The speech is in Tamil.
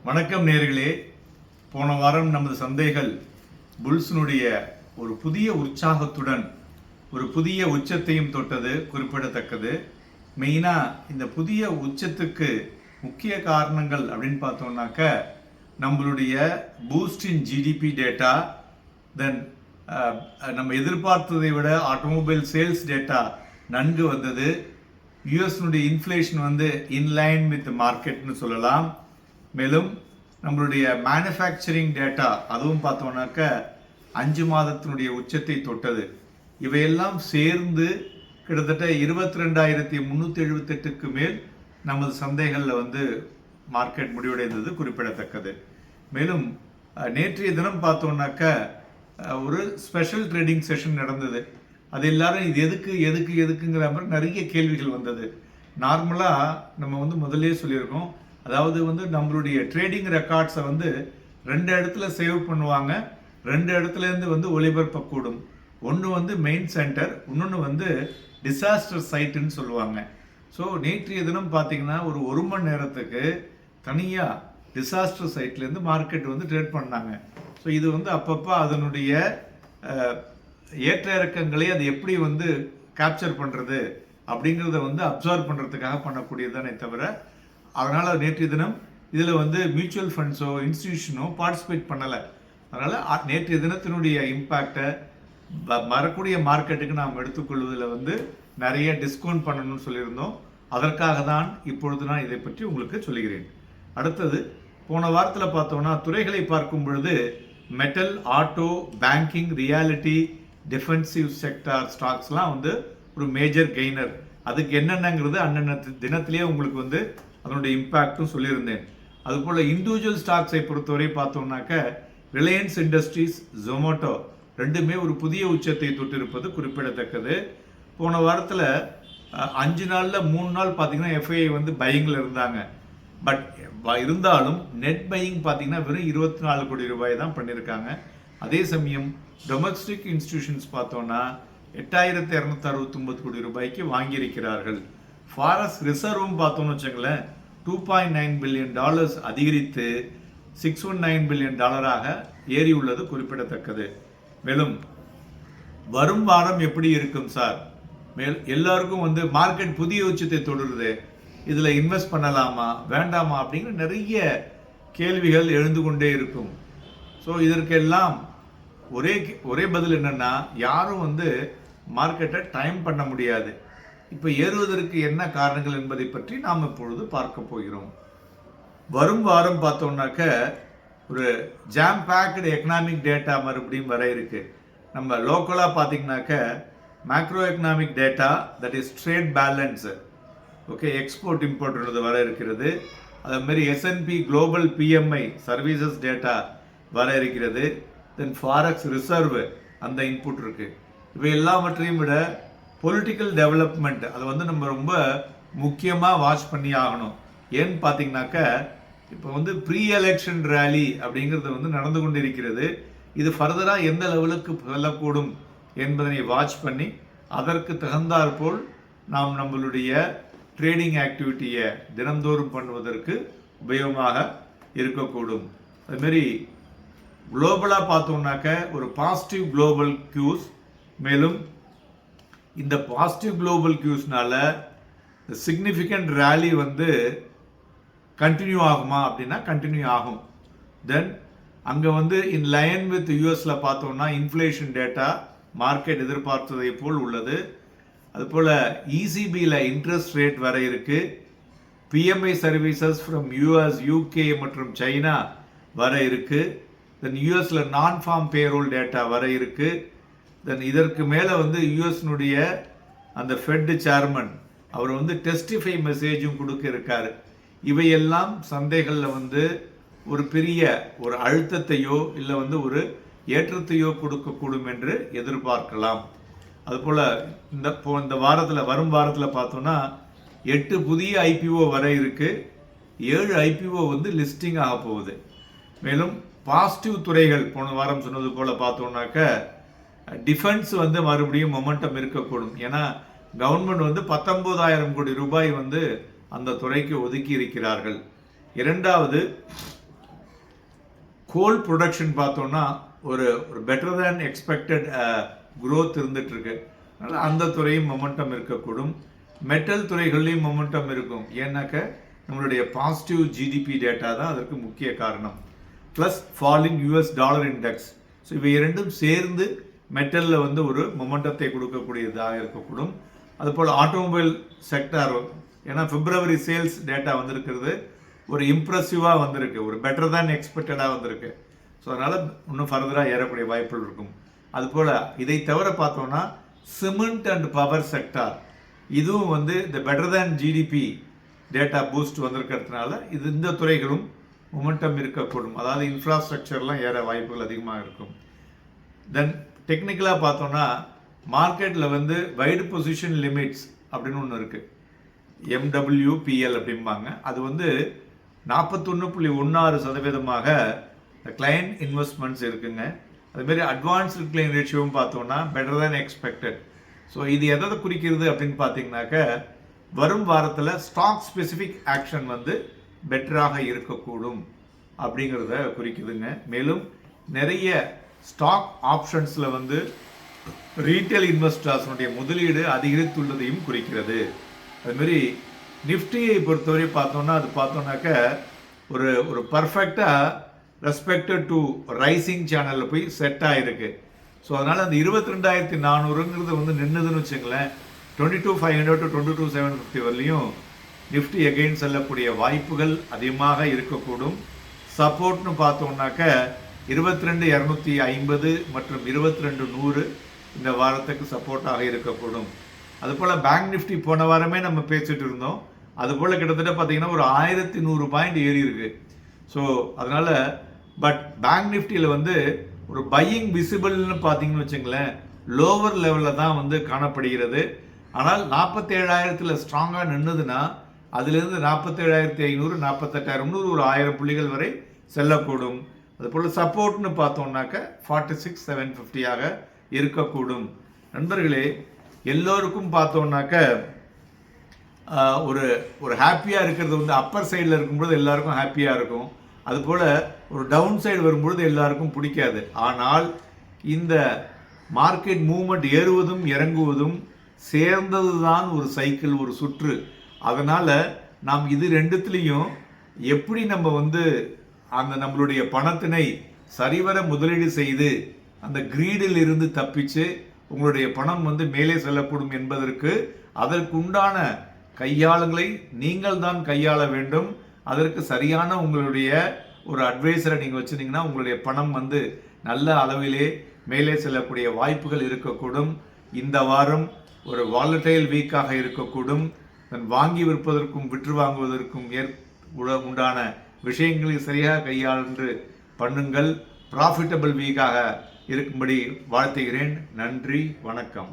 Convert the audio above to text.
வணக்கம் நேர்களே. போன வாரம் நமது சந்தைகள் புல்ஸினுடைய ஒரு புதிய உற்சாகத்துடன் ஒரு புதிய உச்சத்தையும் தொட்டது குறிப்பிடத்தக்கது. மெயினாக இந்த புதிய உச்சத்துக்கு முக்கிய காரணங்கள் அப்படின்னு பார்த்தோம்னாக்க நம்மளுடைய பூஸ்டின் ஜிடிபி டேட்டா, தென் நம்ம எதிர்பார்த்ததை விட ஆட்டோமொபைல் சேல்ஸ் டேட்டா நன்கு வந்தது. யூஎஸ்னுடைய இன்ஃப்ளேஷன் இன்லைன் வித் மார்க்கெட்னு சொல்லலாம். மேலும் நம்மளுடைய மேனுஃபேக்சரிங் டேட்டா அதுவும் பார்த்தோம்னாக்க 5 மாதத்தினுடைய உச்சத்தை தொட்டது. இவையெல்லாம் சேர்ந்து கிட்டத்தட்ட 22,378க்கு மேல் நமது சந்தைகளில் மார்க்கெட் முடிவடைந்தது குறிப்பிடத்தக்கது. மேலும் நேற்றைய தினம் பார்த்தோம்னாக்க ஒரு ஸ்பெஷல் ட்ரேடிங் செஷன் நடந்தது. அது எல்லாரும் இது எதுக்குங்கிற மாதிரி நிறைய கேள்விகள் வந்தது. நார்மலாக நம்ம முதல்லே சொல்லியிருக்கோம், அதாவது நம்மளுடைய ட்ரேடிங் ரெக்கார்ட்ஸை 2 இடத்துல சேவ் பண்ணுவாங்க, 2 இடத்துலேருந்து ஒளிபரப்பக்கூடும். ஒன்று மெயின் சென்டர், இன்னொன்று டிசாஸ்டர் சைட்டுன்னு சொல்லுவாங்க. ஸோ நேற்றைய தினம் பார்த்தீங்கன்னா ஒரு மணி நேரத்துக்கு தனியாக டிசாஸ்டர் சைட்லேருந்து மார்க்கெட் ட்ரேட் பண்ணாங்க. ஸோ இது அப்பப்போ அதனுடைய ஏற்ற இறக்கங்களை அது எப்படி கேப்சர் பண்ணுறது அப்படிங்கிறத அப்சர்வ் பண்ணுறதுக்காக பண்ணக்கூடியதானே தவிர, அதனால் நேற்றைய தினம் இதில் மியூச்சுவல் ஃபண்ட்ஸோ இன்ஸ்டிடியூஷனோ பார்ட்டிசிபேட் பண்ணலை. அதனால் நேற்றைய தினத்தினுடைய இம்பேக்டை வரக்கூடிய மார்க்கெட்டுக்கு நாம் எடுத்துக்கொள்வதில் நிறைய டிஸ்கவுண்ட் பண்ணணும்னு சொல்லியிருந்தோம். அதற்காக தான் இப்பொழுது நான் இதை பற்றி உங்களுக்கு சொல்லுகிறேன். அடுத்தது, போன வாரத்தில் பார்த்தோம்னா துறைகளை பார்க்கும் பொழுது metal, auto, banking, reality, defensive sector ஸ்டாக்ஸ்லாம் ஒரு மேஜர் கெய்னர். அதுக்கு என்னென்னங்கிறது அன்னன்ன தினத்திலேயே உங்களுக்கு அதனுடைய இம்பேக்டும் சொல்லியிருந்தேன். அதுபோல் இண்டிவிஜுவல் ஸ்டாக்ஸை பொறுத்தவரை பார்த்தோம்னாக்க ரிலையன்ஸ் இண்டஸ்ட்ரீஸ், ஜொமேட்டோ ரெண்டுமே ஒரு புதிய உச்சத்தை தொட்டிருப்பது குறிப்பிடத்தக்கது. போன வாரத்தில் 5 நாளில் 3 நாள் பார்த்தீங்கன்னா எஃப்ஐஐ பையிங்கில் இருந்தாங்க. பட் இருந்தாலும் நெட் பையிங் பார்த்தீங்கன்னா வெறும் 24 கோடி ரூபாய் தான் பண்ணியிருக்காங்க. அதே சமயம் டொமஸ்டிக் இன்ஸ்டிடியூஷன்ஸ் பார்த்தோன்னா 8,269 கோடி ரூபாய்க்கு வாங்கியிருக்கிறார்கள். ஃபாரஸ் ரிசர்வும் பார்த்தோம்னு வச்சுங்களேன், $2.9 பில்லியன் அதிகரித்து $619 பில்லியன் ஏறி உள்ளது குறிப்பிடத்தக்கது. மேலும் வரும் வாரம் எப்படி இருக்கும் சார்? எல்லாருக்கும் மார்க்கெட் புதிய உச்சத்தை தொடருது, இதில் இன்வெஸ்ட் பண்ணலாமா வேண்டாமா அப்படிங்கிற நிறைய கேள்விகள் எழுந்து கொண்டே இருக்கும். ஸோ இதற்கெல்லாம் ஒரே பதில் என்னன்னா, யாரும் மார்க்கெட்டை டைம் பண்ண முடியாது. இப்போ ஏறுவதற்கு என்ன காரணங்கள் என்பதை பற்றி நாம் இப்பொழுது பார்க்க போகிறோம். வரும் வாரம் பார்த்தோம்னாக்க ஒரு ஜாம் பேக்டு எக்கனாமிக் டேட்டா மறுபடியும் வர இருக்கு. நம்ம லோக்கலாக பார்த்தீங்கன்னாக்க macro economic data, that is trade balance, okay, export import வர இருக்கிறது. அதேமாரி S&P global PMI services data வர இருக்கிறது. தென் ஃபாரெக்ஸ் ரிசர்வ் அந்த இன்புட் இருக்கு. இவை எல்லாவற்றையும் விட பொலிட்டிக்கல் டெவலப்மெண்ட் அதை நம்ம ரொம்ப முக்கியமாக வாட்ச் பண்ணி ஆகணும். ஏன்னு பார்த்தீங்கன்னாக்க இப்போ ப்ரீ எலெக்ஷன் ரேலி அப்படிங்கிறது நடந்து கொண்டு இருக்கிறது. இது ஃபர்தராக எந்த லெவலுக்கு செல்லக்கூடும் என்பதனை வாட்ச் பண்ணி அதற்கு தகுந்தாற்போல் நாம் நம்மளுடைய ட்ரேடிங் ஆக்டிவிட்டியை தினந்தோறும் பண்ணுவதற்கு உபயோகமாக இருக்கக்கூடும். அதுமாரி குளோபலாக பார்த்தோம்னாக்க ஒரு பாசிட்டிவ் குளோபல் கியூஸ். மேலும் இந்த பாசிட்டிவ் குளோபல் கியூஸ்னால சிக்னிஃபிகண்ட் ரேலி கண்டினியூ ஆகுமா அப்படின்னா கண்டினியூ ஆகும். தென் அங்கே இன் லைன் வித் யூஎஸில் பார்த்தோம்னா இன்ஃப்ளேஷன் டேட்டா மார்க்கெட் எதிர்பார்த்ததை போல் உள்ளது. அதுபோல் ECBயில் இன்ட்ரெஸ்ட் ரேட் வர இருக்கு. PMI services from US, UK மற்றும் சைனா வர இருக்கு. தென் யூஎஸில் நான் ஃபார்ம் பேரோல் டேட்டா வர இருக்கு. தென் இதற்கு மேலே யூஎஸ்னுடைய அந்த ஃபெட் சேர்மன் அவர் டெஸ்டிஃபை மெசேஜும் கொடுக்க இருக்காரு. இவையெல்லாம் சந்தைகளில் ஒரு பெரிய ஒரு அழுத்தத்தையோ இல்லை ஒரு ஏற்றத்தையோ கொடுக்கக்கூடும் என்று எதிர்பார்க்கலாம். அதுபோல் இந்த வாரத்தில் வரும் வாரத்தில் பார்த்தோன்னா 8 புதிய IPO வர இருக்கு. 7 IPO லிஸ்டிங் ஆக போகுது. மேலும் பாசிட்டிவ் துறைகள் போன வாரம் சொன்னது போல் பார்த்தோம்னாக்க டிஃபென்ஸ் மறுபடியும் மொமெண்டம் இருக்கக்கூடும். ஏன்னா கவர்மெண்ட் 19,000 கோடி ரூபாய் அந்த துறைக்கு ஒதுக்கி இருக்கிறார்கள். இரண்டாவது, கோல் ப்ரொடக்ஷன் பார்த்தோன்னா ஒரு ஒரு பெட்டர் தேன் எக்ஸ்பெக்டட் growth இருந்துட்டு இருக்கு. அதனால் அந்த துறையும் மொமெண்டம் இருக்கக்கூடும். மெட்டல் துறைகள்லையும் மொமெண்டம் இருக்கும். ஏன்னாக்க நம்மளுடைய பாசிட்டிவ் ஜிடிபி டேட்டா தான் அதற்கு முக்கிய காரணம். Plus falling US dollar index. So இவை இரண்டும் சேர்ந்து மெட்டலில் வந்து ஒரு மொமெண்டத்தை கொடுக்கக்கூடியதாக இருக்கக்கூடும். அதுபோல் ஆட்டோமொபைல் செக்டார், ஏன்னா பிப்ரவரி சேல்ஸ் டேட்டா வந்திருக்கிறது ஒரு இம்ப்ரெசிவாக வந்திருக்கு, ஒரு பெட்டர் தேன் எக்ஸ்பெக்டடாக வந்திருக்கு. ஸோ அதனால் இன்னும் ஃபர்தராக ஏறக்கூடிய வாய்ப்புகள் இருக்கும். அதுபோல் இதை தவிர பார்த்தோன்னா சிமெண்ட் அண்ட் பவர் செக்டார், இதுவும் வந்து இந்த better than GDP data boost வந்திருக்கிறதுனால இந்த துறைகளும் மொமெண்டம் இருக்கக்கூடும். அதாவது இன்ஃப்ராஸ்ட்ரக்சர்லாம் ஏற வாய்ப்புகள் அதிகமாக இருக்கும். தென் டெக்னிக்கலாக பார்த்தோன்னா மார்க்கெட்டில் வந்து வைடு பொசிஷன் லிமிட்ஸ் அப்படின்னு ஒன்று இருக்குது, MWPL அப்படிம்பாங்க. அது வந்து 41.16% கிளைண்ட் இன்வெஸ்ட்மெண்ட்ஸ் இருக்குங்க. அதுமாரி அட்வான்ஸ்டு கிளைண்ட் ரேஷியோவும் பார்த்தோன்னா பெட்டர் தேன் எக்ஸ்பெக்டட். ஸோ இது எதை குறிக்கிறது அப்படின்னு பார்த்தீங்கன்னாக்க வரும் வாரத்தில் ஸ்டாக் ஸ்பெசிஃபிக் ஆக்ஷன் வந்து பெட்டராக இருக்கக்கூடும் அப்படிங்கிறத குறிக்குதுங்க. மேலும் நிறைய ஸ்டாக் ஆப்ஷன்ஸில் வந்து ரீட்டைல் இன்வெஸ்டர்ஸனுடைய முதலீடு அதிகரித்துள்ளதையும் குறிக்கிறது. அதுமாரி நிஃப்டியை பொறுத்தவரை பார்த்தோன்னா அது பார்த்தோன்னாக்க ஒரு ஒரு பர்ஃபெக்டாக ரெஸ்பெக்டட் டு ரைசிங் சேனலில் போய் செட் ஆகிருக்கு. ஸோ அதனால் அந்த 22,400 வந்து நின்றுதுன்னு வச்சுங்களேன், 22,500 to 22,750 வரலையும் நிஃப்டி எகெயின் செல்லக்கூடிய வாய்ப்புகள் அதிகமாக இருக்கக்கூடும். சப்போர்ட்னு பார்த்தோம்னாக்க 22,250 மற்றும் 22,100 இந்த வாரத்துக்கு சப்போர்ட்டாக இருக்கக்கூடும். அதுபோல் பேங்க் நிஃப்டி போன வாரமே நம்ம பேசிட்டு இருந்தோம். அதுபோல் கிட்டத்தட்ட பார்த்தீங்கன்னா ஒரு 1,100 பாயிண்ட் ஏறி இருக்கு. ஸோ அதனால் பட் பேங்க் நிஃப்டியில் வந்து ஒரு பையிங் விசிபிள்னு பார்த்தீங்கன்னு வச்சுங்களேன் லோவர் லெவலில் தான் வந்து காணப்படுகிறது. ஆனால் 47,000 ஸ்ட்ராங்காக நின்றுதுன்னா அதுலேருந்து 47,500 48,000 ஒரு 1000 புள்ளிகள் வரை செல்லக்கூடும். அதுபோல் சப்போர்ட்னு பார்த்தோம்னாக்க 46,750 இருக்கக்கூடும். நண்பர்களே, எல்லோருக்கும் பார்த்தோம்னாக்க ஒரு ஒரு ஹாப்பியாக இருக்கிறது வந்து அப்பர் சைடில் இருக்கும்பொழுது எல்லாருக்கும் ஹாப்பியாக இருக்கும். அதுபோல் ஒரு டவுன் சைடு வரும்பொழுது எல்லாருக்கும் பிடிக்காது. ஆனால் இந்த மார்க்கெட் மூவ்மெண்ட் ஏறுவதும் இறங்குவதும் சேர்ந்தது தான் ஒரு சைக்கிள், ஒரு சுற்று. அதனால் நாம் இது ரெண்டுத்துலேயும் எப்படி நம்ம வந்து அந்த நம்மளுடைய பணத்தினை சரிவர முதலீடு செய்து அந்த கிரீடில் இருந்து தப்பிச்சு உங்களுடைய பணம் வந்து மேலே செல்லக்கூடும் என்பதற்கு அதற்குண்டான கையாளுங்களை நீங்கள் தான் கையாள வேண்டும். அதற்கு சரியான உங்களுடைய ஒரு அட்வைசரை நீங்கள் வச்சுருந்தீங்கன்னா உங்களுடைய பணம் வந்து நல்ல அளவிலே மேலே செல்லக்கூடிய வாய்ப்புகள் இருக்கக்கூடும். இந்த வாரம் ஒரு வாலட்டைல் வீக்காக இருக்கக்கூடும். வாங்கி விற்பதற்கும் விற்று வாங்குவதற்கும் உண்டான விஷயங்களை சரியாக கையாண்டு பண்ணுங்கள். ப்ராஃபிட்டபிள் வீக்காக இருக்கும்படி வாழ்த்துகிறேன். நன்றி, வணக்கம்.